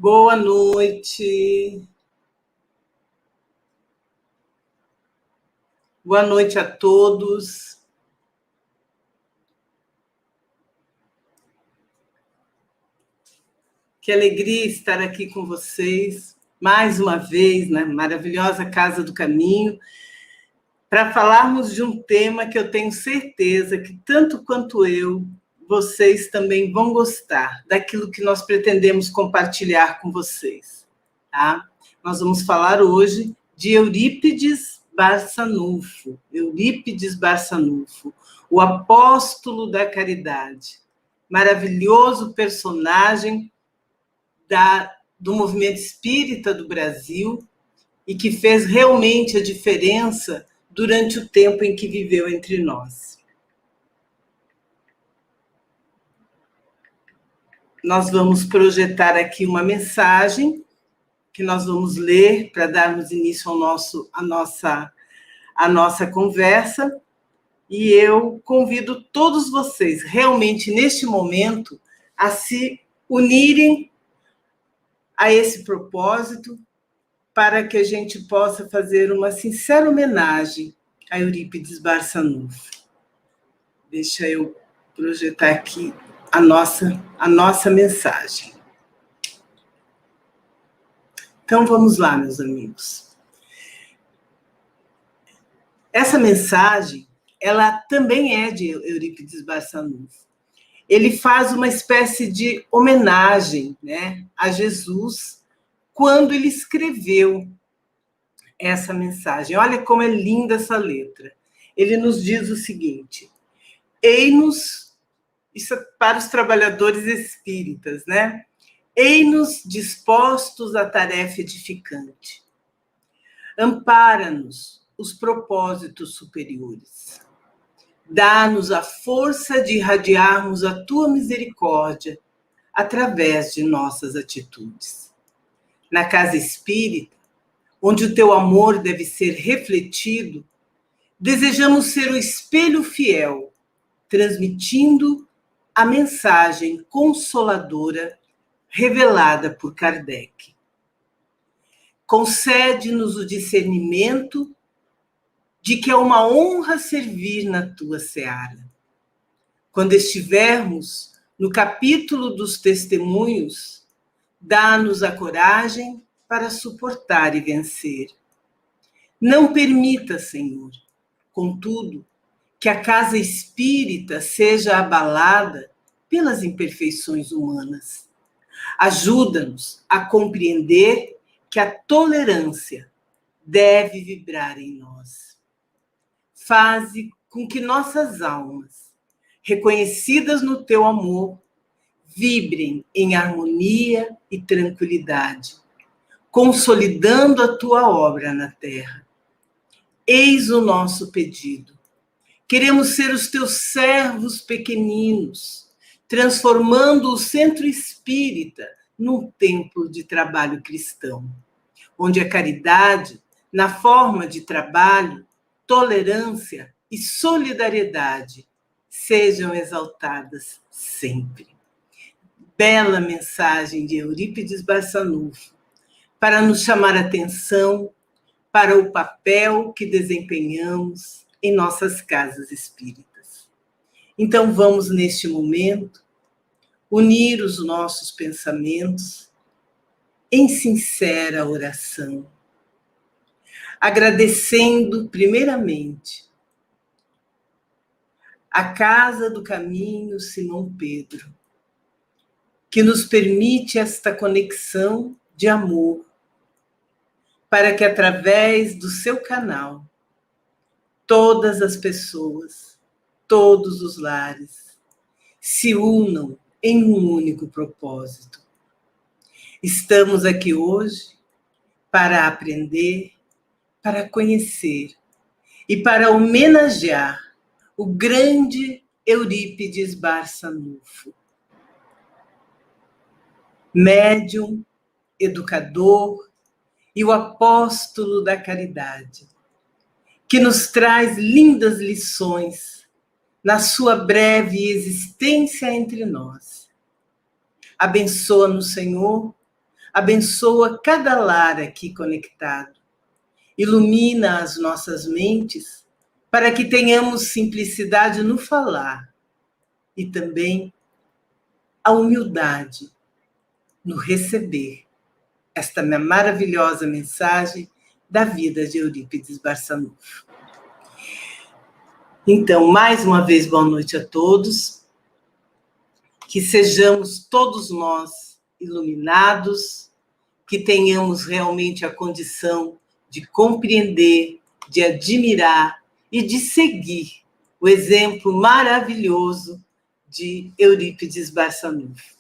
Boa noite. Boa noite a todos. Que alegria estar aqui com vocês, mais uma vez, na maravilhosa Casa do Caminho, para falarmos de um tema que eu tenho certeza que, tanto quanto eu, vocês também vão gostar, daquilo que nós pretendemos compartilhar com vocês. Tá? Nós vamos falar hoje de Eurípides Barçanufo. Eurípides Barçanufo, o apóstolo da caridade. Maravilhoso personagem do movimento espírita do Brasil e que fez realmente a diferença durante o tempo em que viveu entre nós. Nós vamos projetar aqui uma mensagem que nós vamos ler para darmos início à nossa conversa. E eu convido todos vocês, realmente, neste momento, a se unirem a esse propósito, para que a gente possa fazer uma sincera homenagem a Eurípides Barçanufo. Deixa eu projetar aqui a nossa mensagem. Então, vamos lá, meus amigos. Essa mensagem, ela também é de Eurípides Barçanufo. Ele faz uma espécie de homenagem, né, a Jesus quando ele escreveu essa mensagem. Olha como é linda essa letra. Ele nos diz o seguinte: ei-nos, isso é para os trabalhadores espíritas, né? Ei-nos dispostos à tarefa edificante. Ampara-nos os propósitos superiores. Dá-nos a força de irradiarmos a tua misericórdia através de nossas atitudes. Na casa espírita, onde o teu amor deve ser refletido, desejamos ser o espelho fiel, transmitindo a mensagem consoladora revelada por Kardec. Concede-nos o discernimento de que é uma honra servir na tua seara. Quando estivermos no capítulo dos testemunhos, dá-nos a coragem para suportar e vencer. Não permita, Senhor, contudo, que a casa espírita seja abalada pelas imperfeições humanas. Ajuda-nos a compreender que a tolerância deve vibrar em nós. Faze com que nossas almas, reconhecidas no teu amor, vibrem em harmonia e tranquilidade, consolidando a tua obra na terra. Eis o nosso pedido. Queremos ser os teus servos pequeninos, transformando o centro espírita num templo de trabalho cristão, onde a caridade, na forma de trabalho, tolerância e solidariedade sejam exaltadas sempre. Bela mensagem de Eurípides Barçanufo para nos chamar a atenção para o papel que desempenhamos em nossas casas espíritas. Então, vamos, neste momento, unir os nossos pensamentos em sincera oração, agradecendo, primeiramente, a Casa do Caminho Simão Pedro, que nos permite esta conexão de amor, para que, através do seu canal, todas as pessoas, todos os lares, se unam em um único propósito. Estamos aqui hoje para aprender, para conhecer e para homenagear o grande Eurípides Barçanufo, médium, educador e o apóstolo da caridade, que nos traz lindas lições na sua breve existência entre nós. Abençoa-nos, Senhor, abençoa cada lar aqui conectado, ilumina as nossas mentes para que tenhamos simplicidade no falar e também a humildade no receber esta maravilhosa mensagem da vida de Eurípides Barçanufo. Então, mais uma vez, boa noite a todos. Que sejamos todos nós iluminados, que tenhamos realmente a condição de compreender, de admirar e de seguir o exemplo maravilhoso de Eurípides Barçanufo.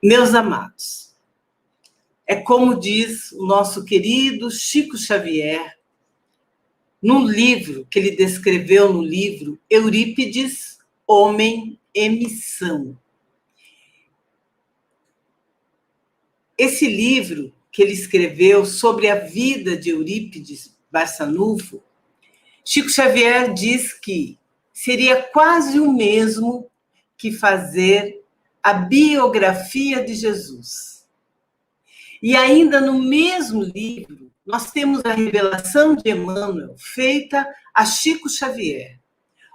Meus amados, é como diz o nosso querido Chico Xavier, num livro que ele descreveu no livro Eurípides, Homem e Missão. Esse livro que ele escreveu sobre a vida de Eurípides Barçanufo, Chico Xavier diz que seria quase o mesmo que fazer a biografia de Jesus. E ainda no mesmo livro, nós temos a revelação de Emmanuel feita a Chico Xavier.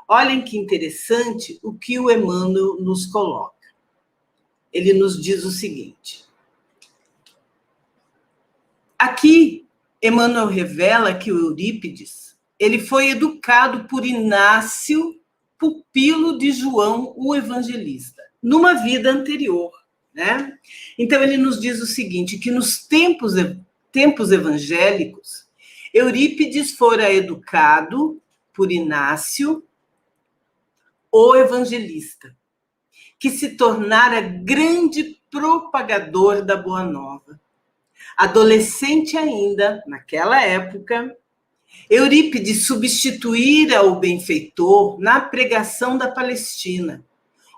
Olhem que interessante o que o Emmanuel nos coloca. Ele nos diz o seguinte. Aqui, Emmanuel revela que o Eurípides ele foi educado por Inácio, pupilo de João, o Evangelista, numa vida anterior, né? Então, ele nos diz o seguinte, que nos tempos evangélicos, Eurípides fora educado por Inácio, o Evangelista, que se tornara grande propagador da Boa Nova. Adolescente ainda, naquela época, Eurípides substituíra o benfeitor na pregação da Palestina,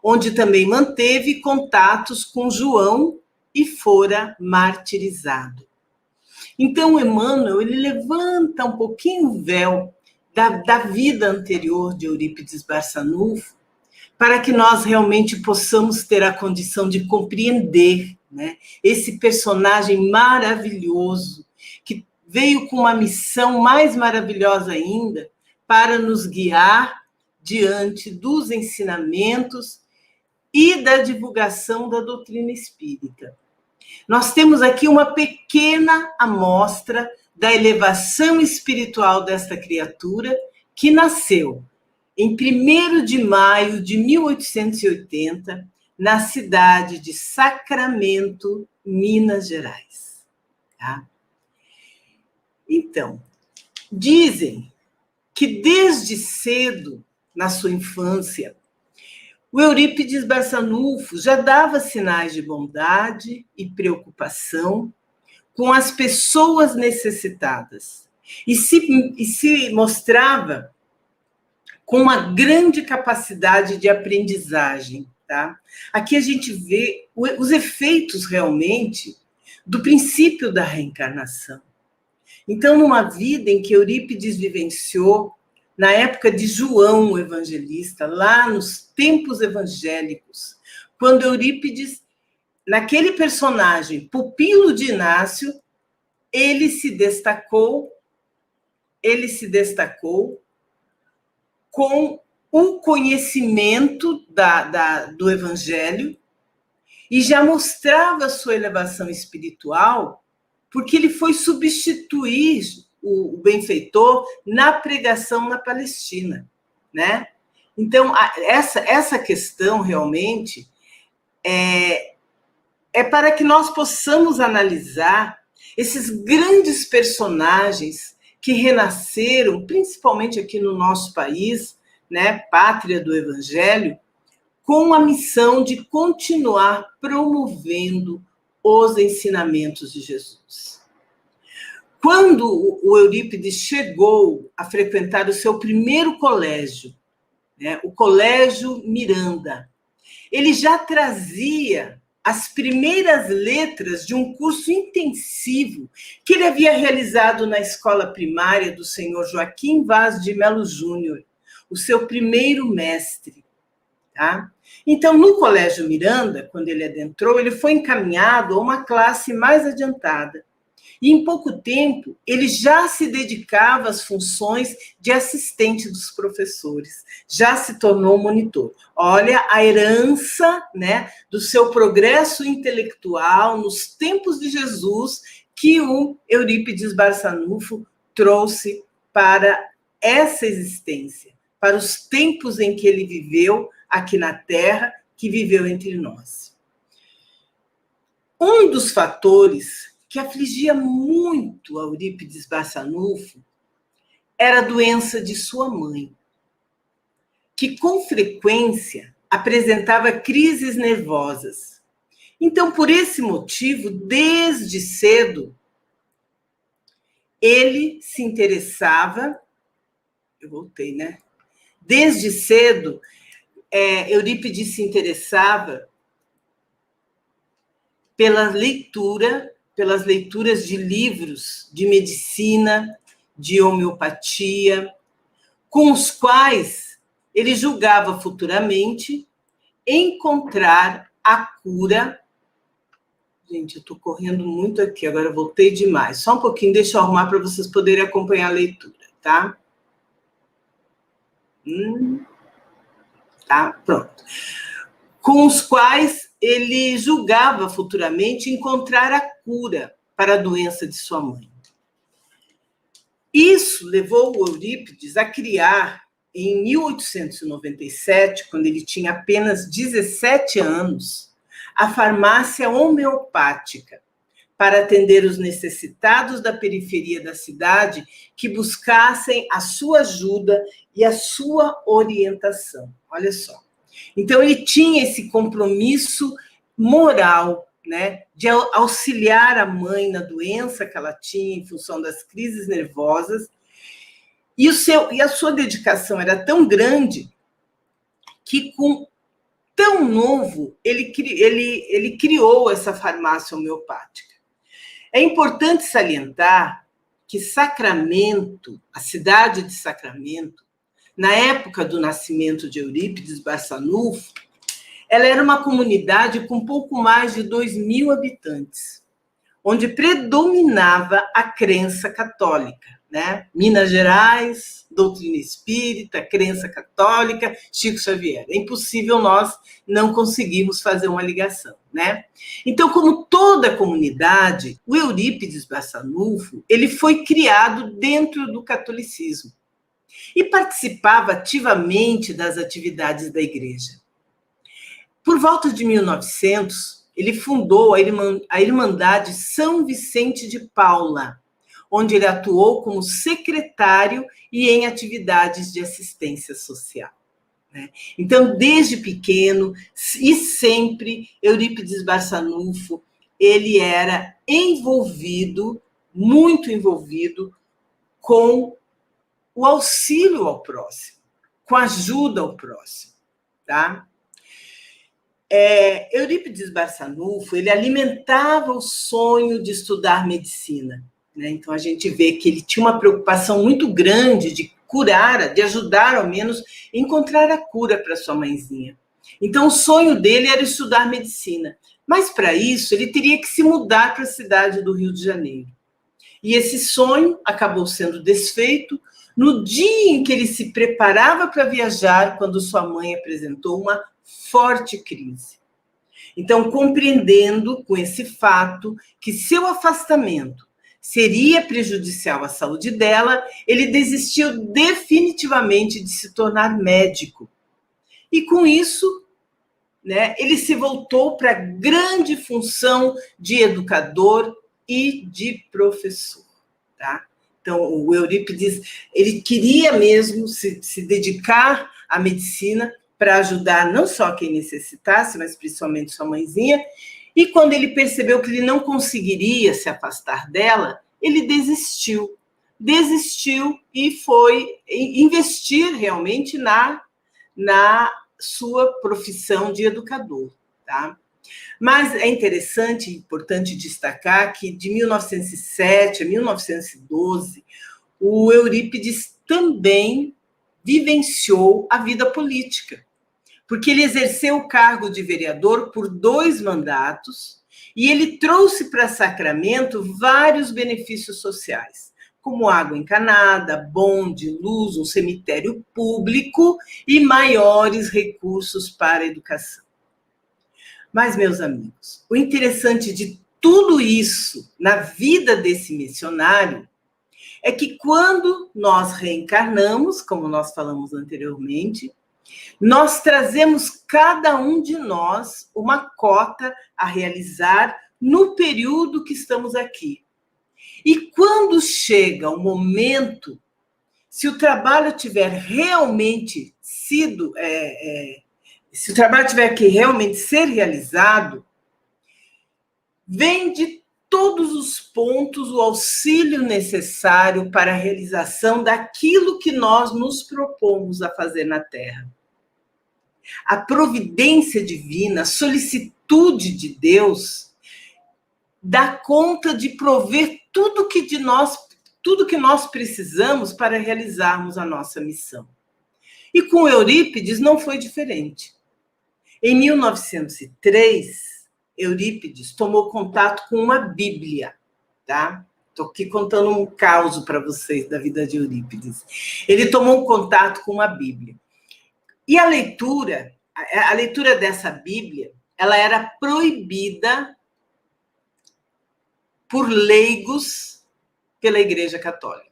onde também manteve contatos com João e fora martirizado. Então, Emmanuel, ele levanta um pouquinho o véu da vida anterior de Eurípides Barçanufo, para que nós realmente possamos ter a condição de compreender, né, esse personagem maravilhoso, que veio com uma missão mais maravilhosa ainda, para nos guiar diante dos ensinamentos e da divulgação da doutrina espírita. Nós temos aqui uma pequena amostra da elevação espiritual desta criatura, que nasceu em 1º de maio de 1880, na cidade de Sacramento, Minas Gerais. Tá? Então, dizem que desde cedo, na sua infância, o Eurípides Barçanufo já dava sinais de bondade e preocupação com as pessoas necessitadas e se mostrava com uma grande capacidade de aprendizagem. Tá? Aqui a gente vê os efeitos realmente do princípio da reencarnação. Então, numa vida em que Eurípides vivenciou, na época de João o Evangelista, lá nos tempos evangélicos, quando Eurípides, naquele personagem, pupilo de Inácio, ele se destacou com o conhecimento do Evangelho e já mostrava a sua elevação espiritual, porque ele foi substituir o benfeitor na pregação na Palestina, né? Então, essa questão realmente é para que nós possamos analisar esses grandes personagens que renasceram, principalmente aqui no nosso país, né, pátria do Evangelho, com a missão de continuar promovendo os ensinamentos de Jesus. Quando o Eurípides chegou a frequentar o seu primeiro colégio, né, o Colégio Miranda, ele já trazia as primeiras letras de um curso intensivo que ele havia realizado na escola primária do senhor Joaquim Vaz de Melo Júnior, o seu primeiro mestre. Tá? Então, no Colégio Miranda, quando ele adentrou, ele foi encaminhado a uma classe mais adiantada. E, em pouco tempo, ele já se dedicava às funções de assistente dos professores, já se tornou monitor. Olha a herança, né, do seu progresso intelectual nos tempos de Jesus que o Eurípides Barçanufo trouxe para essa existência, para os tempos em que ele viveu aqui na Terra, que viveu entre nós. Um dos fatores que afligia muito a Eurípides Barçanufo era a doença de sua mãe, que com frequência apresentava crises nervosas. Então, por esse motivo, desde cedo, ele se interessava, eu voltei, né? Desde cedo, Eurípides se interessava pelas leituras de livros de medicina, de homeopatia, com os quais ele julgava futuramente encontrar a cura. Gente, eu estou correndo muito aqui, agora eu voltei demais. Só um pouquinho, deixa eu arrumar para vocês poderem acompanhar a leitura, tá? Tá, pronto. Com os quais ele julgava futuramente encontrar a cura para a doença de sua mãe. Isso levou o Eurípides a criar, em 1897, quando ele tinha apenas 17 anos, a farmácia homeopática, para atender os necessitados da periferia da cidade que buscassem a sua ajuda e a sua orientação. Olha só. Então, ele tinha esse compromisso moral, né, de auxiliar a mãe na doença que ela tinha em função das crises nervosas, e a sua dedicação era tão grande que, com tão novo, ele criou essa farmácia homeopática. É importante salientar que Sacramento, a cidade de Sacramento, na época do nascimento de Eurípides Barçanufo, ela era uma comunidade com pouco mais de 2.000 habitantes, onde predominava a crença católica, né? Minas Gerais, doutrina espírita, crença católica, Chico Xavier. É impossível nós não conseguirmos fazer uma ligação, né? Então, como toda a comunidade, o Eurípides Barçanufo, ele foi criado dentro do catolicismo e participava ativamente das atividades da igreja. Por volta de 1900, ele fundou a Irmandade São Vicente de Paula, onde ele atuou como secretário e em atividades de assistência social. Então, desde pequeno e sempre, Eurípides Barçanufo, ele era envolvido, muito envolvido, com o auxílio ao próximo, com a ajuda ao próximo, tá? Eurípides Barçanufo, ele alimentava o sonho de estudar medicina, né? Então, a gente vê que ele tinha uma preocupação muito grande de curar, de ajudar, ao menos, a encontrar a cura para sua mãezinha. Então, o sonho dele era estudar medicina. Mas, para isso, ele teria que se mudar para a cidade do Rio de Janeiro. E esse sonho acabou sendo desfeito no dia em que ele se preparava para viajar, quando sua mãe apresentou uma forte crise. Então, compreendendo com esse fato que seu afastamento seria prejudicial à saúde dela, ele desistiu definitivamente de se tornar médico. E com isso, né, ele se voltou para a grande função de educador e de professor, tá? Então, o Eurípides, ele queria mesmo se dedicar à medicina para ajudar não só quem necessitasse, mas principalmente sua mãezinha. E quando ele percebeu que ele não conseguiria se afastar dela, ele desistiu e foi investir realmente na sua profissão de educador, tá? Mas é interessante e importante destacar que de 1907 a 1912, o Eurípides também vivenciou a vida política, porque ele exerceu o cargo de vereador por 2 mandatos e ele trouxe para Sacramento vários benefícios sociais, como água encanada, bonde, luz, um cemitério público e maiores recursos para a educação. Mas, meus amigos, o interessante de tudo isso na vida desse missionário é que quando nós reencarnamos, como nós falamos anteriormente, nós trazemos cada um de nós uma cota a realizar no período que estamos aqui. E quando chega o momento, se o trabalho tiver realmente sido, se o trabalho tiver que realmente ser realizado, vem de todos os pontos o auxílio necessário para a realização daquilo que nós nos propomos a fazer na Terra. A providência divina, a solicitude de Deus, dá conta de prover tudo que nós precisamos para realizarmos a nossa missão. E com Eurípides não foi diferente. Em 1903, Eurípides tomou contato com uma Bíblia, tá? Estou aqui contando um caos para vocês da vida de Eurípides. Ele tomou contato com uma Bíblia. E a leitura dessa Bíblia, ela era proibida por leigos pela Igreja Católica.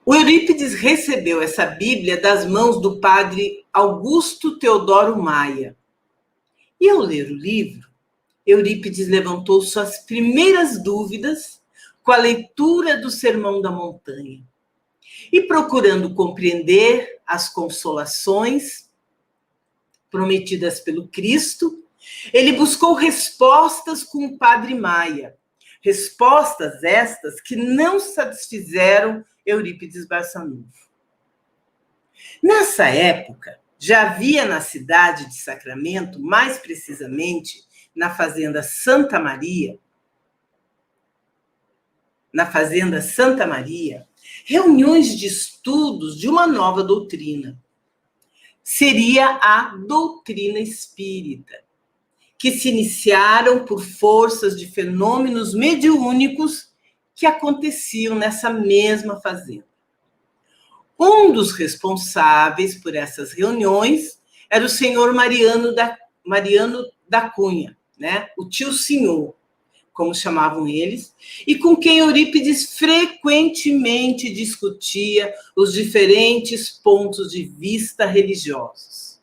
O Eurípides recebeu essa Bíblia das mãos do padre Augusto Teodoro Maia. E ao ler o livro, Eurípides levantou suas primeiras dúvidas com a leitura do Sermão da Montanha. E procurando compreender as consolações prometidas pelo Cristo, ele buscou respostas com o padre Maia. Respostas estas que não satisfizeram Eurípides Barçanufo. Nessa época, já havia na cidade de Sacramento, mais precisamente na Fazenda Santa Maria, reuniões de estudos de uma nova doutrina. Seria a doutrina espírita, que se iniciaram por forças de fenômenos mediúnicos que aconteciam nessa mesma fazenda. Um dos responsáveis por essas reuniões era o senhor Mariano da Cunha, né? O tio senhor, como chamavam eles, e com quem Eurípides frequentemente discutia os diferentes pontos de vista religiosos.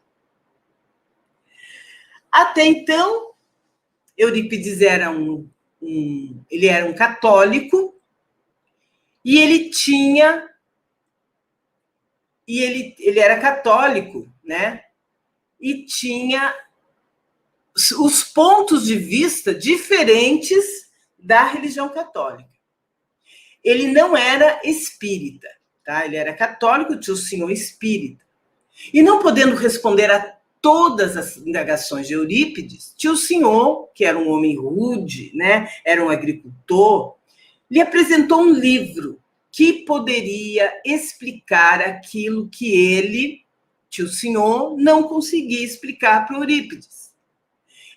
Até então, Eurípides era um católico e ele era católico, né? E tinha os pontos de vista diferentes da religião católica. Ele não era espírita, tá? Ele era católico, tinha o senhor espírita. E não podendo responder a todas as indagações de Eurípides, tinha o senhor, que era um homem rude, né? Era um agricultor, lhe apresentou um livro que poderia explicar aquilo que ele, tio senhor, não conseguia explicar para Eurípides.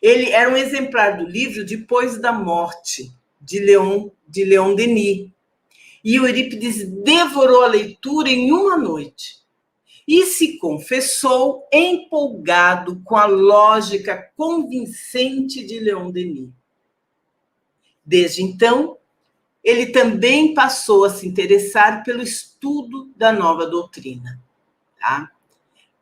Ele era um exemplar do livro Depois da Morte, de Leon Denis. E Eurípides devorou a leitura em uma noite e se confessou empolgado com a lógica convincente de Leon Denis. Desde então, ele também passou a se interessar pelo estudo da nova doutrina. Tá?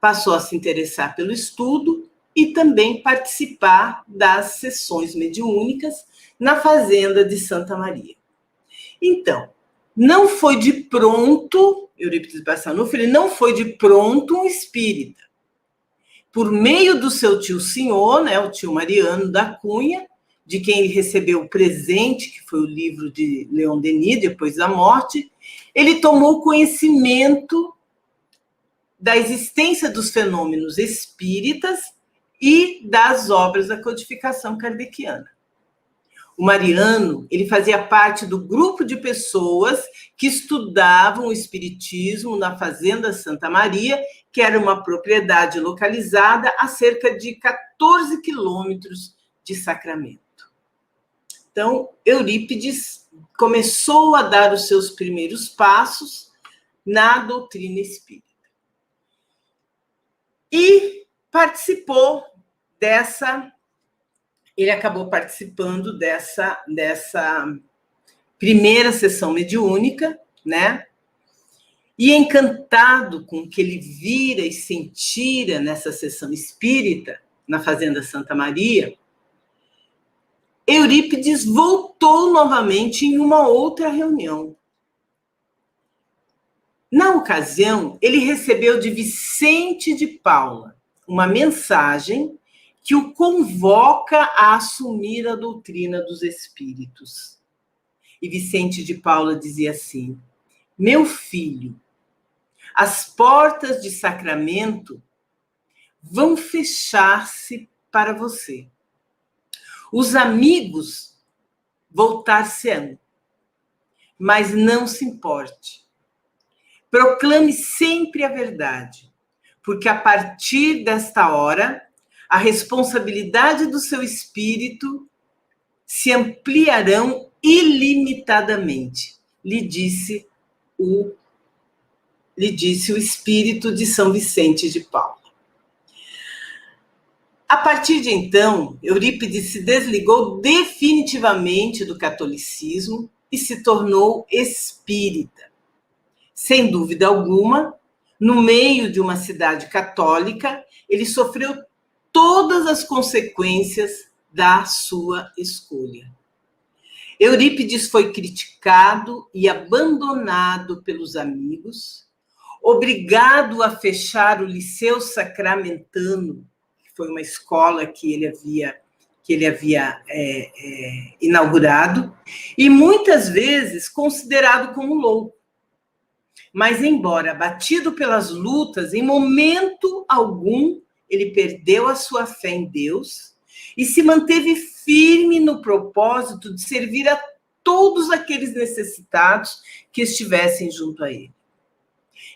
Passou a se interessar pelo estudo e também participar das sessões mediúnicas na Fazenda de Santa Maria. Então, não foi de pronto, Eurípides Barçanufo, ele não foi de pronto um espírita. Por meio do seu tio senhor, né, o tio Mariano da Cunha, de quem ele recebeu o presente, que foi o livro de Leon Denis, Depois da Morte, ele tomou conhecimento da existência dos fenômenos espíritas e das obras da codificação kardeciana. O Mariano, ele fazia parte do grupo de pessoas que estudavam o espiritismo na Fazenda Santa Maria, que era uma propriedade localizada a cerca de 14 quilômetros de Sacramento. Então, Eurípides começou a dar os seus primeiros passos na doutrina espírita. E participou ele acabou participando dessa primeira sessão mediúnica, né? E encantado com o que ele vira e sentira nessa sessão espírita, na Fazenda Santa Maria, Eurípides voltou novamente em uma outra reunião. Na ocasião, ele recebeu de Vicente de Paula uma mensagem que o convoca a assumir a doutrina dos espíritos. E Vicente de Paula dizia assim: meu filho, as portas de Sacramento vão fechar-se para você. Os amigos voltar-se-ão, mas não se importe. Proclame sempre a verdade, porque a partir desta hora, a responsabilidade do seu espírito se ampliarão ilimitadamente, lhe disse o espírito de São Vicente de Paula. A partir de então, Eurípides se desligou definitivamente do catolicismo e se tornou espírita. Sem dúvida alguma, no meio de uma cidade católica, ele sofreu todas as consequências da sua escolha. Eurípides foi criticado e abandonado pelos amigos, obrigado a fechar o Liceu Sacramentano, que foi uma escola que ele havia inaugurado, e muitas vezes considerado como louco. Mas, embora abatido pelas lutas, em momento algum ele perdeu a sua fé em Deus e se manteve firme no propósito de servir a todos aqueles necessitados que estivessem junto a ele.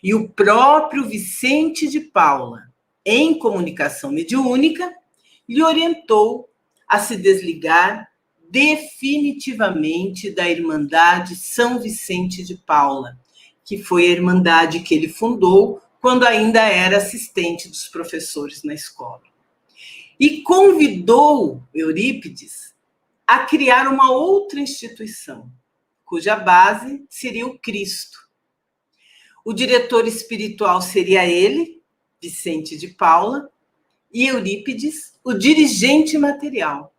E o próprio Vicente de Paula, em comunicação mediúnica, lhe orientou a se desligar definitivamente da Irmandade São Vicente de Paula, que foi a irmandade que ele fundou quando ainda era assistente dos professores na escola. E convidou Eurípides a criar uma outra instituição, cuja base seria o Cristo. O diretor espiritual seria ele, Vicente de Paula, e Eurípides, o dirigente material.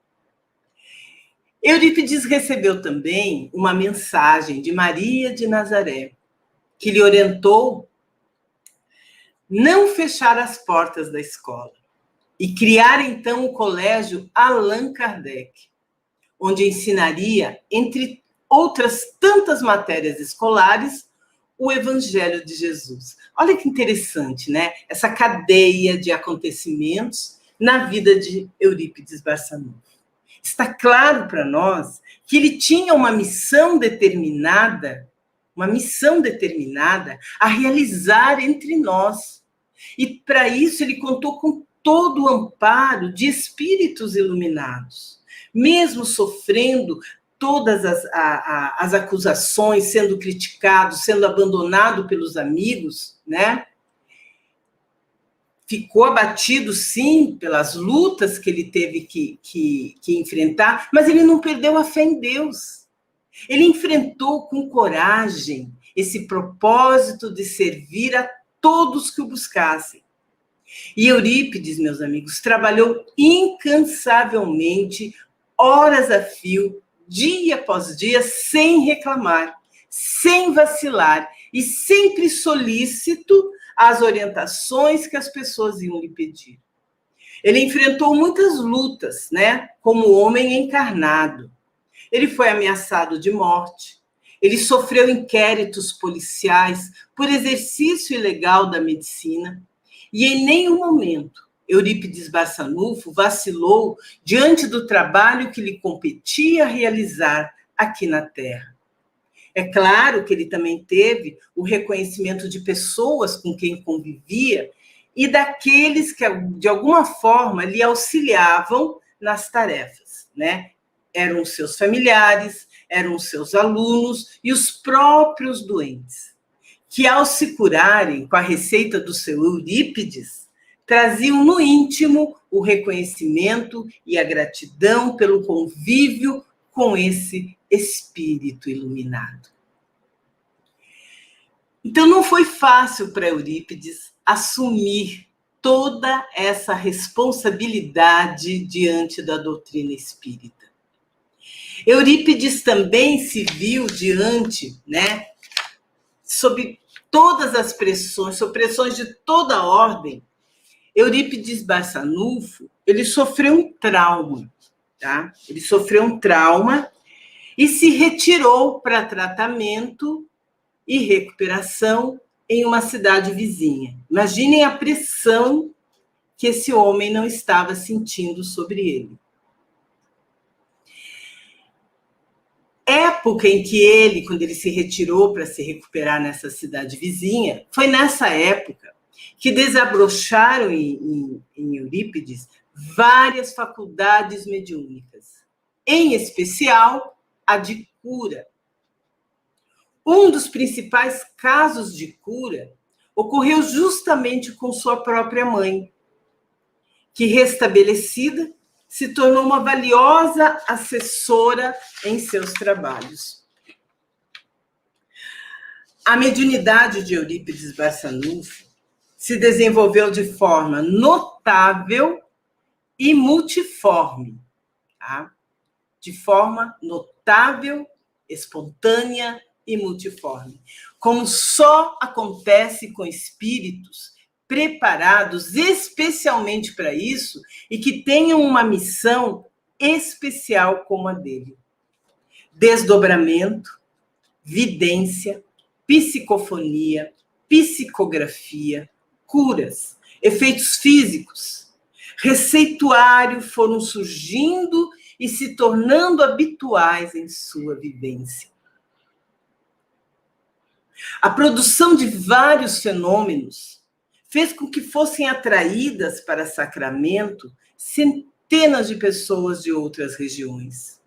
Eurípides recebeu também uma mensagem de Maria de Nazaré, que lhe orientou não fechar as portas da escola e criar, então, o colégio Allan Kardec, onde ensinaria, entre outras tantas matérias escolares, o Evangelho de Jesus. Olha que interessante, né? Essa cadeia de acontecimentos na vida de Eurípides Barçanufo. Está claro para nós que ele tinha uma missão determinada a realizar entre nós. E para isso ele contou com todo o amparo de espíritos iluminados, mesmo sofrendo todas as acusações, sendo criticado, sendo abandonado pelos amigos, né? Ficou abatido, sim, pelas lutas que ele teve que enfrentar, mas ele não perdeu a fé em Deus. Ele enfrentou com coragem esse propósito de servir a todos que o buscassem. E Eurípides, meus amigos, trabalhou incansavelmente, horas a fio, dia após dia, sem reclamar, sem vacilar e sempre solícito às orientações que as pessoas iam lhe pedir. Ele enfrentou muitas lutas, né, como homem encarnado. Ele foi ameaçado de morte, ele sofreu inquéritos policiais por exercício ilegal da medicina e em nenhum momento Eurípides Barçanufo vacilou diante do trabalho que lhe competia realizar aqui na Terra. É claro que ele também teve o reconhecimento de pessoas com quem convivia e daqueles que, de alguma forma, lhe auxiliavam nas tarefas, né? Eram os seus familiares, eram os seus alunos e os próprios doentes, que, ao se curarem com a receita do seu Eurípides, traziam no íntimo o reconhecimento e a gratidão pelo convívio com esse espírito iluminado. Então, não foi fácil para Eurípides assumir toda essa responsabilidade diante da doutrina espírita. Eurípides também se viu diante, né, sob todas as pressões, sob pressões de toda ordem. Eurípides Barçanufo, ele sofreu um trauma, tá? Ele sofreu um trauma e se retirou para tratamento e recuperação em uma cidade vizinha. Imaginem a pressão que esse homem não estava sentindo sobre ele. Época em que ele, quando ele se retirou para se recuperar nessa cidade vizinha, foi nessa época que desabrocharam em Eurípides várias faculdades mediúnicas, em especial a de cura. Um dos principais casos de cura ocorreu justamente com sua própria mãe, que, restabelecida, se tornou uma valiosa assessora em seus trabalhos. A mediunidade de Eurípides Barçanufo se desenvolveu de forma notável e multiforme, tá? De forma notável, espontânea e multiforme, como só acontece com espíritos preparados especialmente para isso e que tenham uma missão especial como a dele. Desdobramento, vidência, psicofonia, psicografia, curas, efeitos físicos, receituário foram surgindo e se tornando habituais em sua vivência. A produção de vários fenômenos fez com que fossem atraídas para Sacramento centenas de pessoas de outras regiões.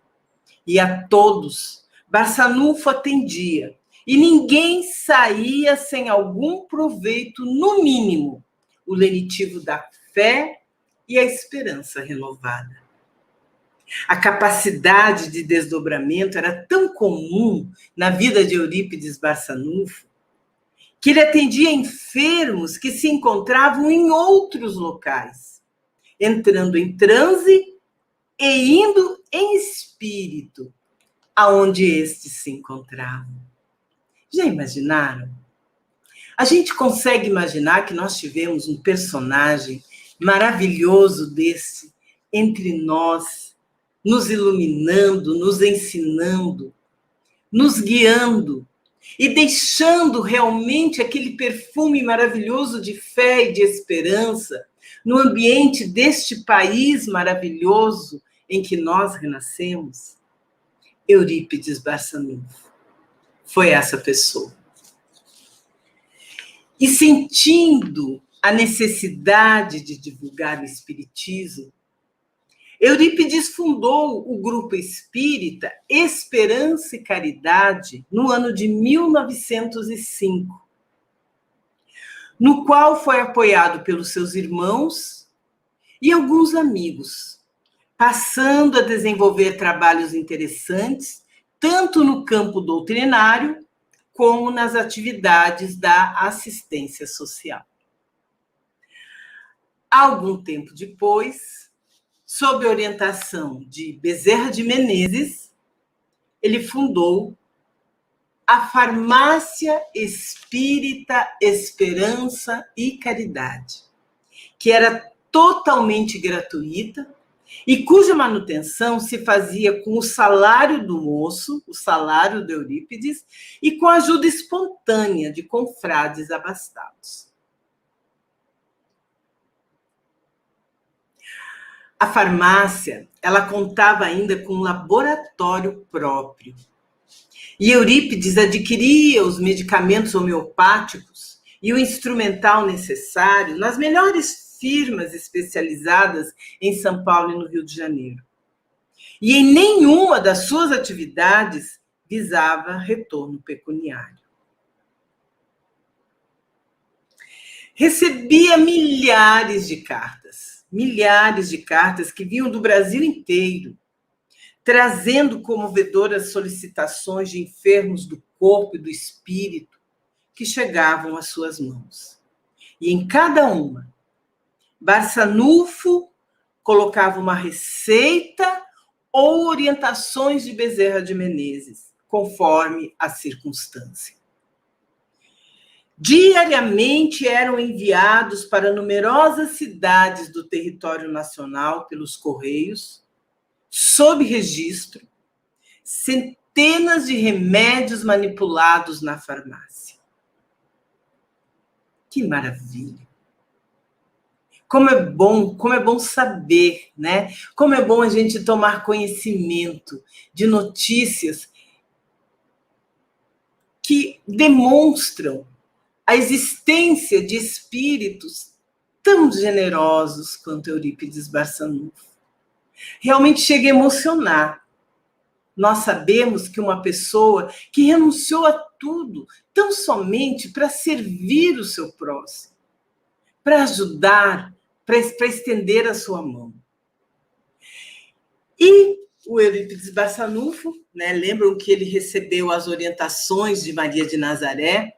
E a todos, Barçanufo atendia, e ninguém saía sem algum proveito, no mínimo, o lenitivo da fé e a esperança renovada. A capacidade de desdobramento era tão comum na vida de Eurípides Barçanufo que ele atendia enfermos que se encontravam em outros locais, entrando em transe e indo em espírito aonde estes se encontravam. Já imaginaram? A gente consegue imaginar que nós tivemos um personagem maravilhoso desse entre nós, nos iluminando, nos ensinando, nos guiando e deixando realmente aquele perfume maravilhoso de fé e de esperança no ambiente deste país maravilhoso em que nós renascemos? Eurípides Barçanufo foi essa pessoa. E sentindo a necessidade de divulgar o espiritismo, Eurípides fundou o grupo espírita Esperança e Caridade no ano de 1905, no qual foi apoiado pelos seus irmãos e alguns amigos, passando a desenvolver trabalhos interessantes, tanto no campo doutrinário, como nas atividades da assistência social. Algum tempo depois, sob orientação de Bezerra de Menezes, ele fundou a Farmácia Espírita Esperança e Caridade, que era totalmente gratuita e cuja manutenção se fazia com o salário do moço, o salário de Eurípides, e com a ajuda espontânea de confrades abastados. A farmácia, ela contava ainda com um laboratório próprio. E Eurípides adquiria os medicamentos homeopáticos e o instrumental necessário nas melhores firmas especializadas em São Paulo e no Rio de Janeiro. E em nenhuma das suas atividades visava retorno pecuniário. Recebia milhares de cartas que vinham do Brasil inteiro, trazendo comovedoras solicitações de enfermos do corpo e do espírito que chegavam às suas mãos. E em cada uma, Barçanufo colocava uma receita ou orientações de Bezerra de Menezes, conforme a circunstância. Diariamente eram enviados para numerosas cidades do território nacional pelos Correios, sob registro, centenas de remédios manipulados na farmácia. Que maravilha! Como é bom saber, né? Como é bom a gente tomar conhecimento de notícias que demonstram a existência de espíritos tão generosos quanto Eurípides Barçanufo. Realmente chega a emocionar. Nós sabemos que uma pessoa que renunciou a tudo, tão somente para servir o seu próximo, para ajudar, para estender a sua mão. E o Eurípides Barçanufo, né, lembram que ele recebeu as orientações de Maria de Nazaré.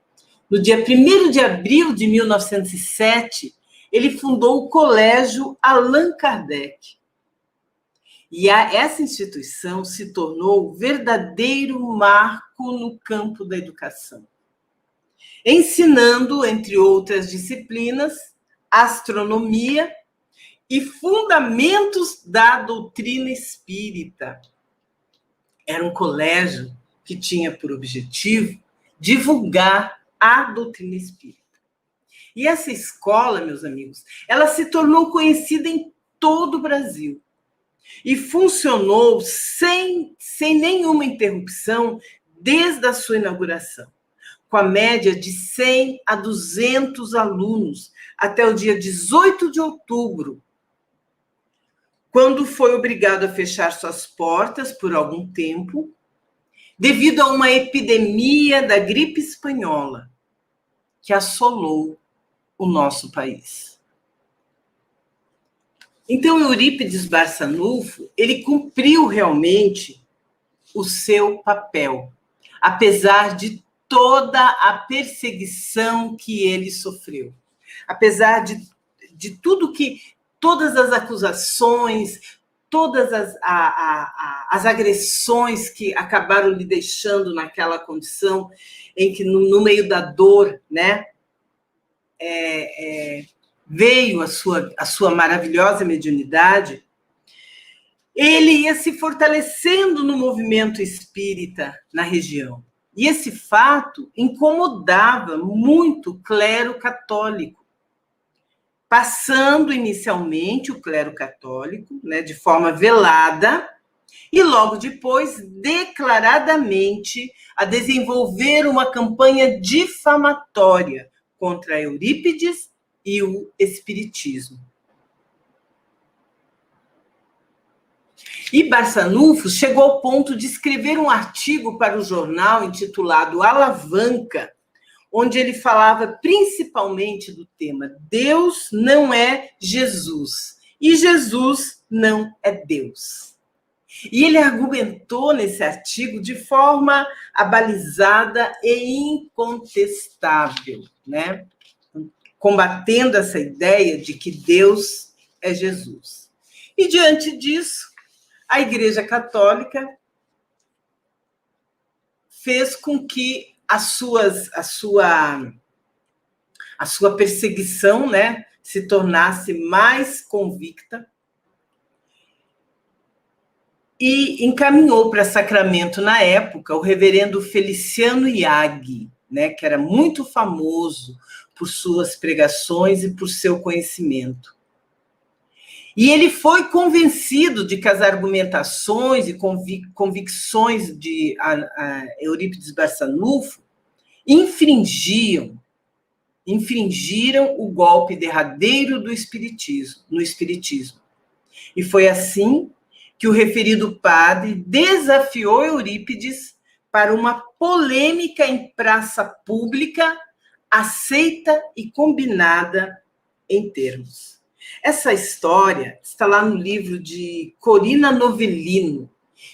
No dia 1º de abril de 1907, ele fundou o Colégio Allan Kardec. E essa instituição se tornou o verdadeiro marco no campo da educação, ensinando, entre outras disciplinas, astronomia e fundamentos da doutrina espírita. Era um colégio que tinha por objetivo divulgar a doutrina espírita. E essa escola, meus amigos, ela se tornou conhecida em todo o Brasil e funcionou sem nenhuma interrupção desde a sua inauguração, com a média de 100 a 200 alunos, até o dia 18 de outubro, quando foi obrigado a fechar suas portas por algum tempo, devido a uma epidemia da gripe espanhola, que assolou o nosso país. Então, Eurípides Barçanufo, ele cumpriu realmente o seu papel, apesar de toda a perseguição que ele sofreu, apesar de tudo que, todas as acusações, todas as agressões que acabaram lhe deixando naquela condição em que, no meio da dor, né, veio a sua maravilhosa mediunidade, ele ia se fortalecendo no movimento espírita na região. E esse fato incomodava muito o clero católico, passando inicialmente o clero católico, né, de forma velada, e logo depois, declaradamente, a desenvolver uma campanha difamatória contra Eurípides e o espiritismo. E Barçanufo chegou ao ponto de escrever um artigo para o jornal intitulado Alavanca, onde ele falava principalmente do tema Deus não é Jesus e Jesus não é Deus. E ele argumentou nesse artigo de forma abalizada e incontestável, né? Combatendo essa ideia de que Deus é Jesus. E diante disso, a Igreja Católica fez com que a sua perseguição, né, se tornasse mais convicta e encaminhou para Sacramento, na época, o reverendo Feliciano Iag, né, que era muito famoso por suas pregações e por seu conhecimento. E ele foi convencido de que as argumentações e convicções de Eurípides Barçanufo infringiram o golpe derradeiro no espiritismo. E foi assim que o referido padre desafiou Eurípides para uma polêmica em praça pública, aceita e combinada em termos. Essa história está lá no livro de Corina Novellino,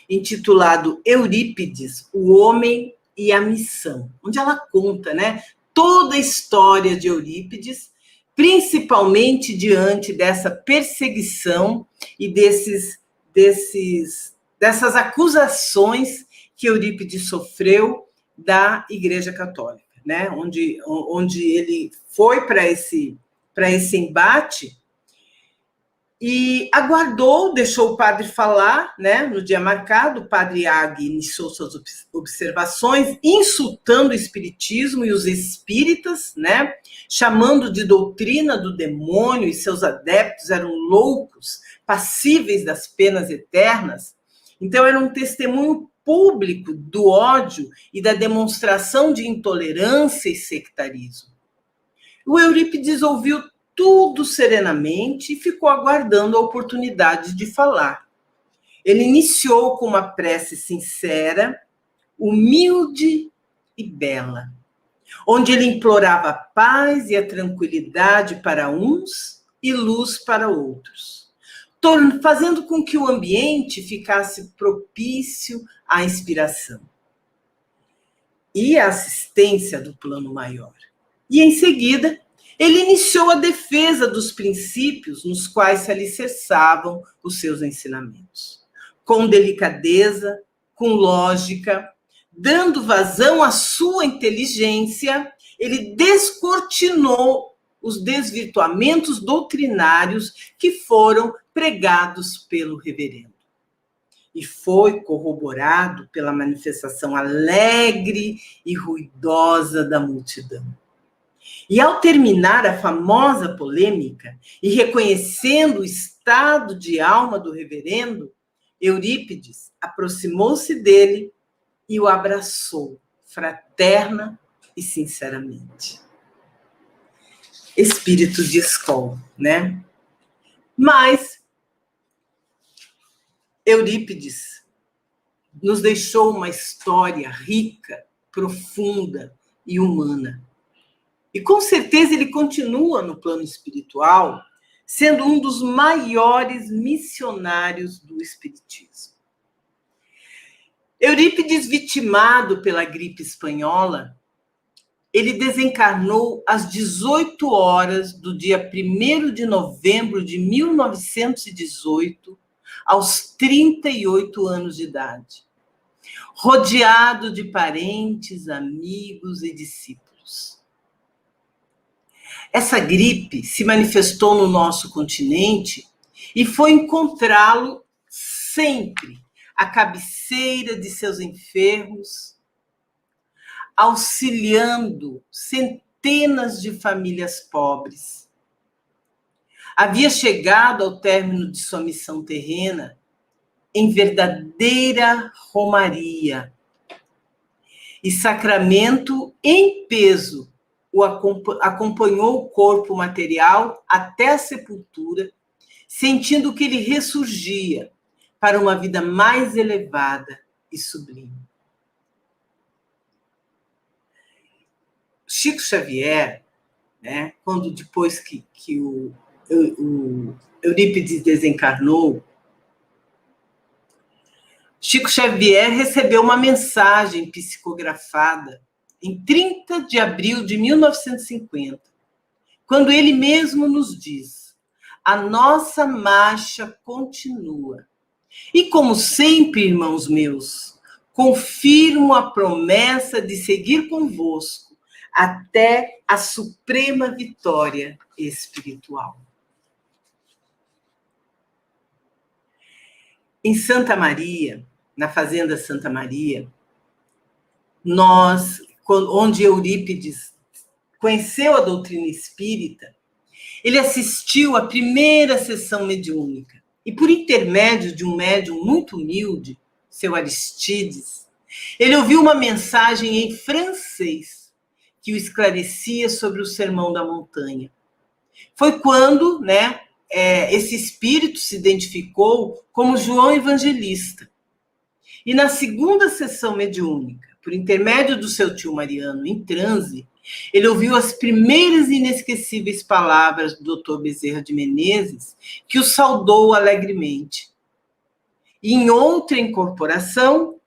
intitulado Eurípides, o Homem e a Missão, onde ela conta, né, toda a história de Eurípides, principalmente diante dessa perseguição e dessas acusações que Eurípides sofreu da Igreja Católica, né? Onde ele foi para esse embate e aguardou, deixou o padre falar, né? No dia marcado, o padre Ag iniciou suas observações, insultando o espiritismo e os espíritas, né? Chamando de doutrina do demônio, e seus adeptos eram loucos, passíveis das penas eternas. Então, era um testemunho público do ódio e da demonstração de intolerância e sectarismo. O Eurípides ouviu tudo serenamente e ficou aguardando a oportunidade de falar. Ele iniciou com uma prece sincera, humilde e bela, onde ele implorava a paz e a tranquilidade para uns e luz para outros, fazendo com que o ambiente ficasse propício à inspiração e à assistência do plano maior. E, em seguida, ele iniciou a defesa dos princípios nos quais se alicerçavam os seus ensinamentos. Com delicadeza, com lógica, dando vazão à sua inteligência, ele descortinou os desvirtuamentos doutrinários que foram pregados pelo reverendo. E foi corroborado pela manifestação alegre e ruidosa da multidão. E ao terminar a famosa polêmica e reconhecendo o estado de alma do reverendo, Eurípides aproximou-se dele e o abraçou, fraterna e sinceramente. Espírito de escola, né? Mas Eurípides nos deixou uma história rica, profunda e humana. E com certeza ele continua no plano espiritual, sendo um dos maiores missionários do espiritismo. Eurípides, vitimado pela gripe espanhola, ele desencarnou às 18 horas do dia 1º de novembro de 1918, aos 38 anos de idade, rodeado de parentes, amigos e discípulos. Essa gripe se manifestou no nosso continente e foi encontrá-lo sempre à cabeceira de seus enfermos, auxiliando centenas de famílias pobres. Havia chegado ao término de sua missão terrena em verdadeira romaria, e Sacramento em peso acompanhou o corpo material até a sepultura, sentindo que ele ressurgia para uma vida mais elevada e sublime. Chico Xavier, né, quando depois que o Eurípides desencarnou, Chico Xavier recebeu uma mensagem psicografada em 30 de abril de 1950, quando ele mesmo nos diz: a nossa marcha continua. E como sempre, irmãos meus, confirmo a promessa de seguir convosco até a suprema vitória espiritual. Em Santa Maria, na Fazenda Santa Maria, onde Eurípides conheceu a doutrina espírita, Ele assistiu à primeira sessão mediúnica e, por intermédio de um médium muito humilde, seu Aristides, ele ouviu uma mensagem em francês que o esclarecia sobre o Sermão da Montanha. Foi quando, esse espírito se identificou como João Evangelista. E na segunda sessão mediúnica, por intermédio do seu tio Mariano em transe, ele ouviu as primeiras inesquecíveis palavras do Dr. Bezerra de Menezes, que o saudou alegremente. E em outra incorporação,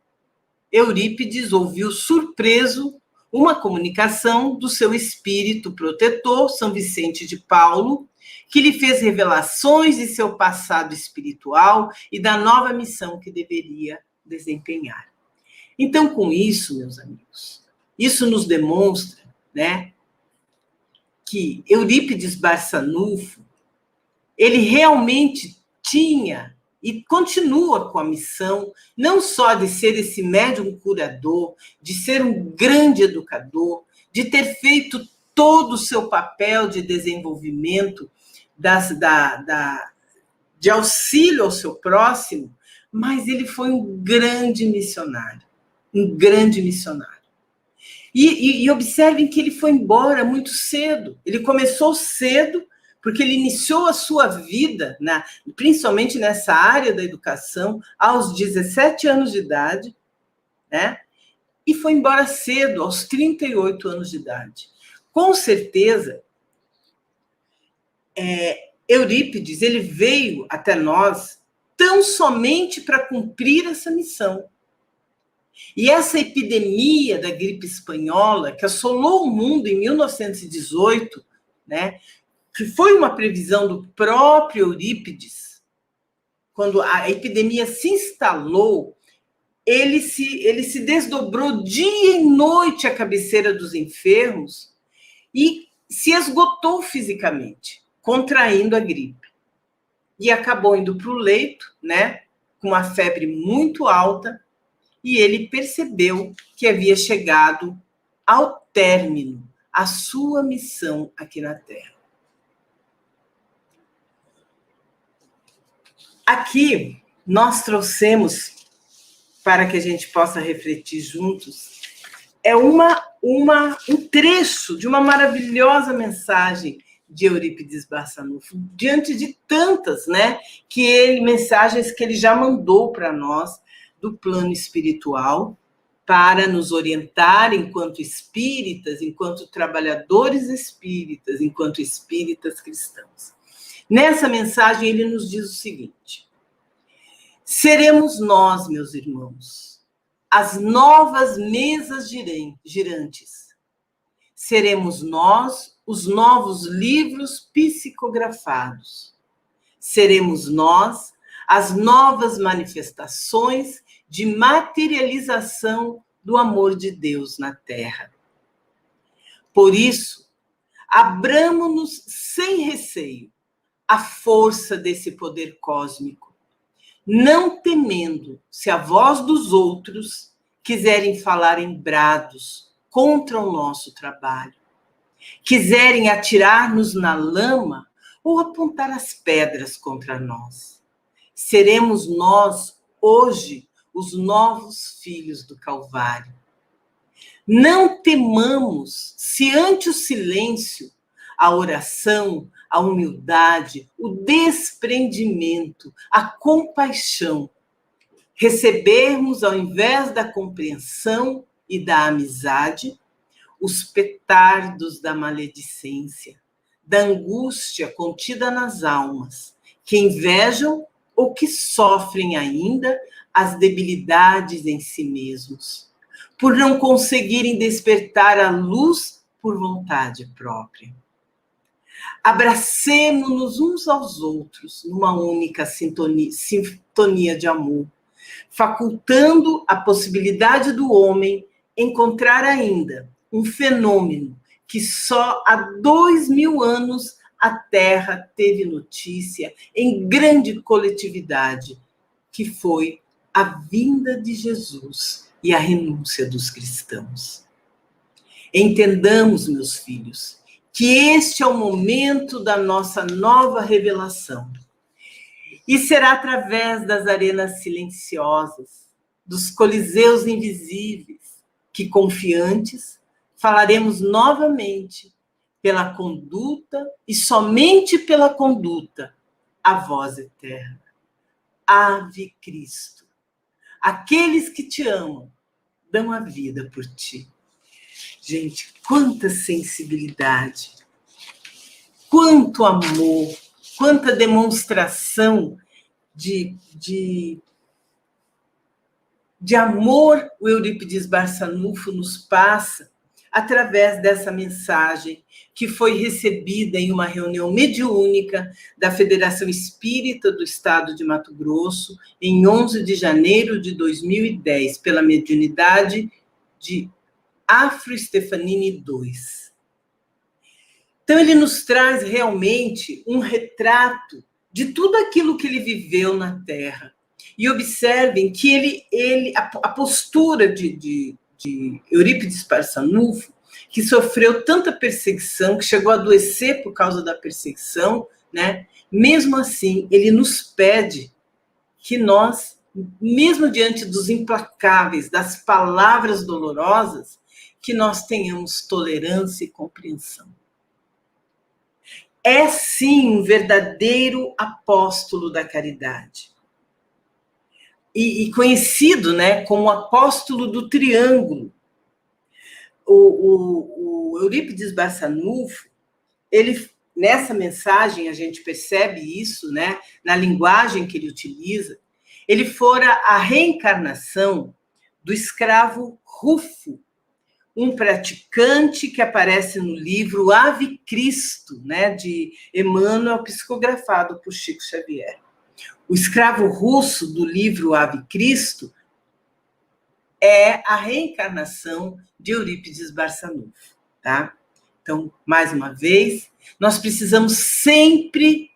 Eurípides ouviu surpreso uma comunicação do seu espírito protetor, São Vicente de Paulo, que lhe fez revelações de seu passado espiritual e da nova missão que deveria desempenhar. Então, com isso, meus amigos, isso nos demonstra, que Eurípides Barçanufo, ele realmente tinha e continua com a missão, não só de ser esse médium curador, de ser um grande educador, de ter feito todo o seu papel de desenvolvimento, de auxílio ao seu próximo, mas ele foi um grande missionário, um grande missionário. E observem que ele foi embora muito cedo. Ele começou cedo, porque ele iniciou a sua vida, principalmente nessa área da educação, aos 17 anos de idade, e foi embora cedo, aos 38 anos de idade. Com certeza, Eurípides, ele veio até nós tão somente para cumprir essa missão. E essa epidemia da gripe espanhola, que assolou o mundo em 1918, que foi uma previsão do próprio Eurípides, quando a epidemia se instalou, ele se desdobrou dia e noite à cabeceira dos enfermos e se esgotou fisicamente, contraindo a gripe. E acabou indo para o leito, com uma febre muito alta, e ele percebeu que havia chegado ao término a sua missão aqui na Terra. Aqui, nós trouxemos, para que a gente possa refletir juntos, um trecho de uma maravilhosa mensagem de Eurípides Barçanufo, diante de tantas, mensagens que ele já mandou para nós, do plano espiritual, para nos orientar enquanto espíritas, enquanto trabalhadores espíritas, enquanto espíritas cristãos. Nessa mensagem, ele nos diz o seguinte: seremos nós, meus irmãos, as novas mesas girantes. Seremos nós os novos livros psicografados. Seremos nós as novas manifestações de materialização do amor de Deus na Terra. Por isso, abramo-nos sem receio à força desse poder cósmico, não temendo se a voz dos outros quiserem falar em brados contra o nosso trabalho, quiserem atirar-nos na lama ou apontar as pedras contra nós. Seremos nós, hoje, os novos filhos do Calvário. Não temamos se ante o silêncio, a oração, a humildade, o desprendimento, a compaixão, recebermos, ao invés da compreensão e da amizade, os petardos da maledicência, da angústia contida nas almas, que invejam ou que sofrem ainda as debilidades em si mesmos, por não conseguirem despertar a luz por vontade própria. Abracemo-nos uns aos outros numa única sintonia de amor, facultando a possibilidade do homem encontrar ainda um fenômeno que só há 2000 anos a Terra teve notícia em grande coletividade, que foi a vinda de Jesus e a renúncia dos cristãos. Entendamos, meus filhos, que este é o momento da nossa nova revelação. E será através das arenas silenciosas, dos coliseus invisíveis, que, confiantes, falaremos novamente pela conduta e somente pela conduta, a voz eterna. Ave Cristo. Aqueles que te amam dão a vida por ti. Gente, quanta sensibilidade, quanto amor, quanta demonstração de amor o Eurípides Barçanufo nos passa através dessa mensagem que foi recebida em uma reunião mediúnica da Federação Espírita do Estado de Mato Grosso, em 11 de janeiro de 2010, pela mediunidade de Afro Stefanini II. Então, ele nos traz realmente um retrato de tudo aquilo que ele viveu na Terra. E observem que a postura de Eurípides Barçanufo, que sofreu tanta perseguição, que chegou a adoecer por causa da perseguição, né? Mesmo assim, ele nos pede que nós, mesmo diante dos implacáveis, das palavras dolorosas, que nós tenhamos tolerância e compreensão. É sim um verdadeiro apóstolo da caridade. E conhecido, né, como apóstolo do triângulo. O Eurípides Barçanufo, ele, nessa mensagem, a gente percebe isso, né, na linguagem que ele utiliza, ele fora a reencarnação do escravo Rufo, um praticante que aparece no livro Ave Cristo, né, de Emmanuel, psicografado por Chico Xavier. O escravo russo do livro Ave Cristo é a reencarnação de Eurípides Barçanufo, tá? Então, mais uma vez, nós precisamos sempre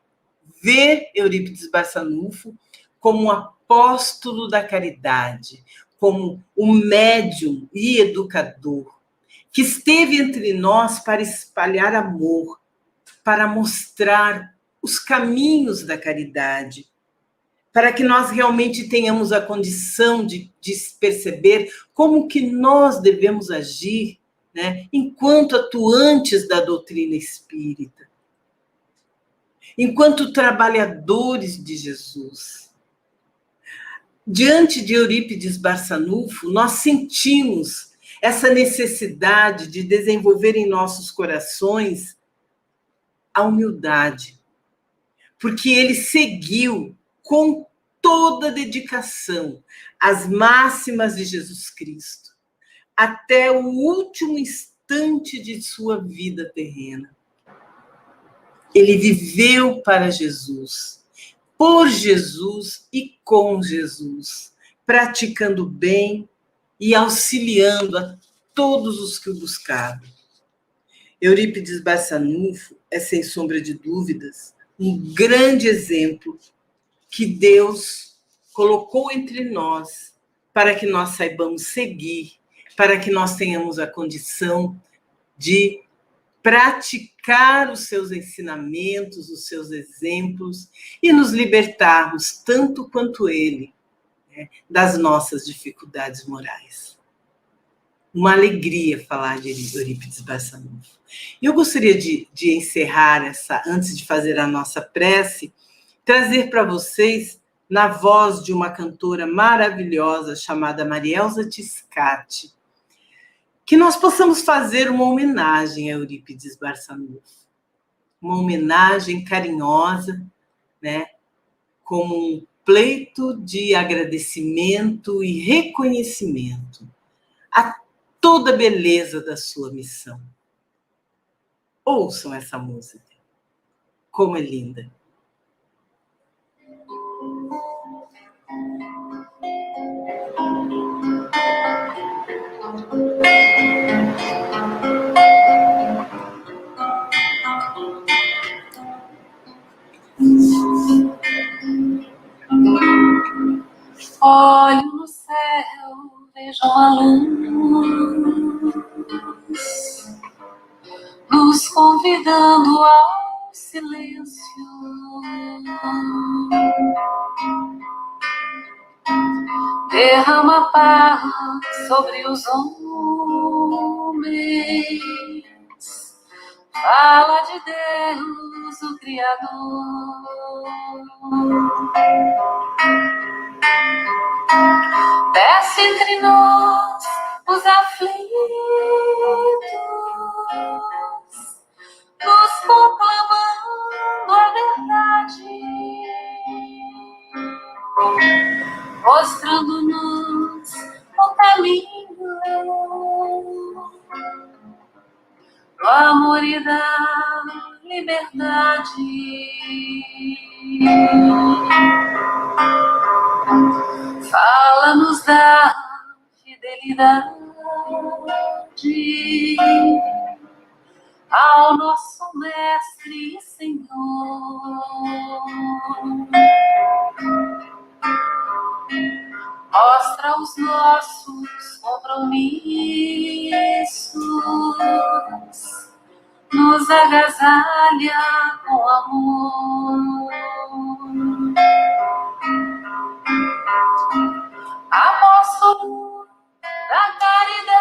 ver Eurípides Barçanufo como um apóstolo da caridade, como um médium e educador, que esteve entre nós para espalhar amor, para mostrar os caminhos da caridade, para que nós realmente tenhamos a condição de perceber como que nós devemos agir, né, enquanto atuantes da doutrina espírita, enquanto trabalhadores de Jesus. Diante de Eurípides Barçanufo, nós sentimos essa necessidade de desenvolver em nossos corações a humildade, porque ele seguiu com toda dedicação as máximas de Jesus Cristo, até o último instante de sua vida terrena. Ele viveu para Jesus, por Jesus e com Jesus, praticando bem e auxiliando a todos os que o buscavam. Eurípides Barçanufo é, sem sombra de dúvidas, um grande exemplo que Deus colocou entre nós para que nós saibamos seguir, para que nós tenhamos a condição de praticar os seus ensinamentos, os seus exemplos e nos libertarmos, tanto quanto ele, né, das nossas dificuldades morais. Uma alegria falar de Eurípides Barçanufo. Eu gostaria de encerrar antes de fazer a nossa prece, trazer para vocês, na voz de uma cantora maravilhosa chamada Marielza Tiscati, que nós possamos fazer uma homenagem a Eurípides Barçanufo. Uma homenagem carinhosa, né, como um pleito de agradecimento e reconhecimento a toda a beleza da sua missão. Ouçam essa música, como é linda. Olho no céu, vejo a luz convidando ao silêncio. Derrama paz sobre os homens. Fala de Deus, o Criador. Desce entre nós os aflitos, nos proclamando a verdade, mostrando-nos o caminho do amor e da liberdade. Fala-nos da fidelidade ao nosso Mestre e Senhor. Mostra os nossos compromissos, nos agasalha com amor. Apóstolo da caridade,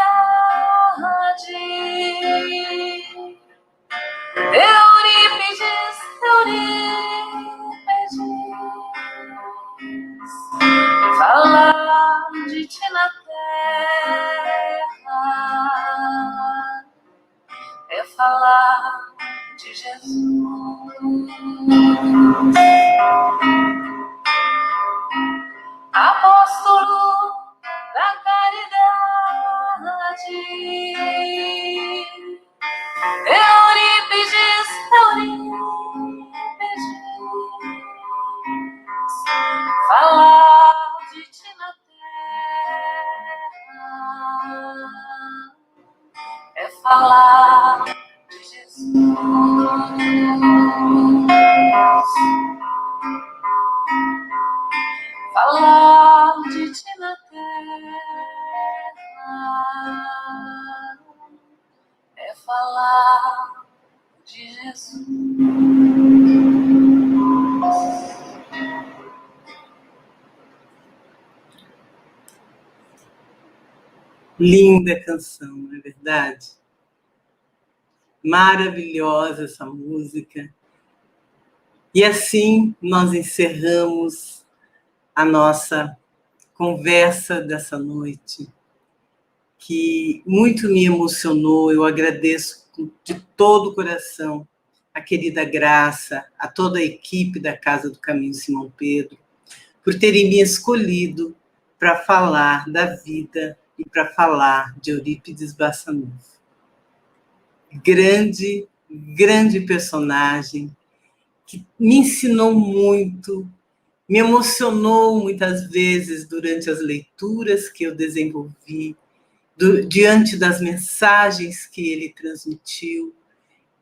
Eurípides, falar de ti na terra é falar de Jesus. Apóstolo da caridade, Eurípides, falar de ti na terra é falar de Jesus. Falar de ti na terra é falar de Jesus. Linda canção, não é verdade? Maravilhosa essa música. E assim nós encerramos a nossa conversa dessa noite, que muito me emocionou. Eu agradeço de todo o coração a querida Graça, a toda a equipe da Casa do Caminho Simão Pedro, por terem me escolhido para falar da vida e para falar de Eurípides Barçanufo. Grande, grande personagem, que me ensinou muito, me emocionou muitas vezes durante as leituras que eu desenvolvi, diante das mensagens que ele transmitiu,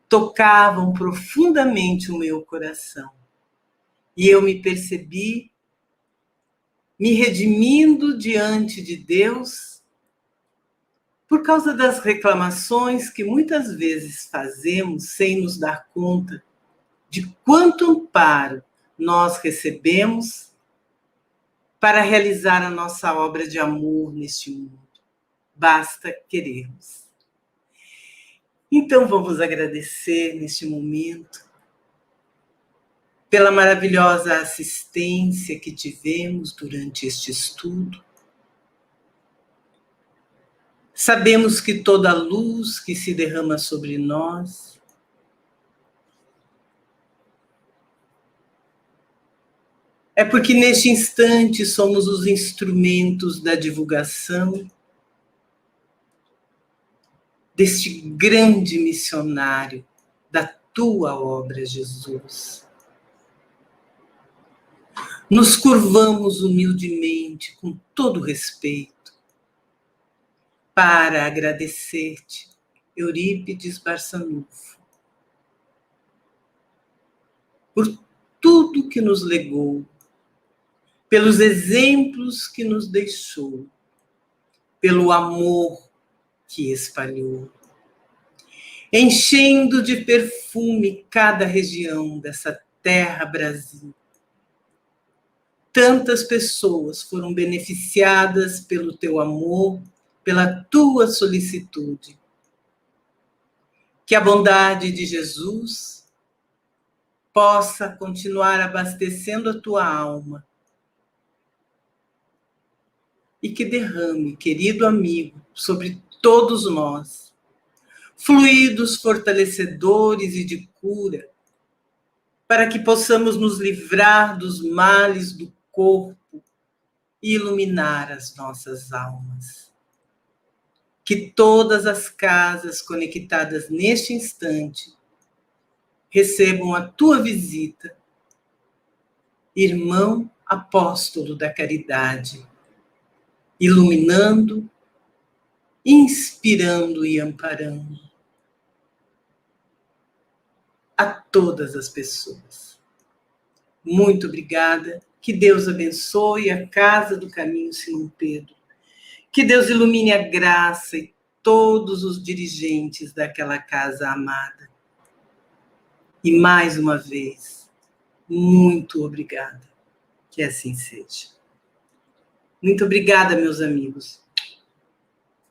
tocavam profundamente o meu coração. E eu me percebi me redimindo diante de Deus por causa das reclamações que muitas vezes fazemos sem nos dar conta de quanto amparo nós recebemos para realizar a nossa obra de amor neste mundo. Basta querermos. Então, vamos agradecer neste momento pela maravilhosa assistência que tivemos durante este estudo. Sabemos que toda a luz que se derrama sobre nós é porque neste instante somos os instrumentos da divulgação deste grande missionário da tua obra, Jesus. Nos curvamos humildemente, com todo respeito, para agradecer-te, Eurípides Barçanufo, por tudo que nos legou, pelos exemplos que nos deixou, pelo amor que espalhou. enchendo de perfume cada região dessa terra Brasil. Tantas pessoas foram beneficiadas pelo teu amor, pela tua solicitude. Que a bondade de Jesus possa continuar abastecendo a tua alma e que derrame, querido amigo, sobre todos nós, fluidos fortalecedores e de cura, para que possamos nos livrar dos males do corpo e iluminar as nossas almas. Que todas as casas conectadas neste instante recebam a tua visita, irmão apóstolo da caridade, iluminando, inspirando e amparando a todas as pessoas. Muito obrigada. Que Deus abençoe a Casa do Caminho Simão Pedro. Que Deus ilumine a graça e todos os dirigentes daquela casa amada. E mais uma vez, muito obrigada. Que assim seja. Muito obrigada, meus amigos.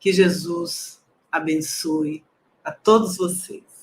Que Jesus abençoe a todos vocês.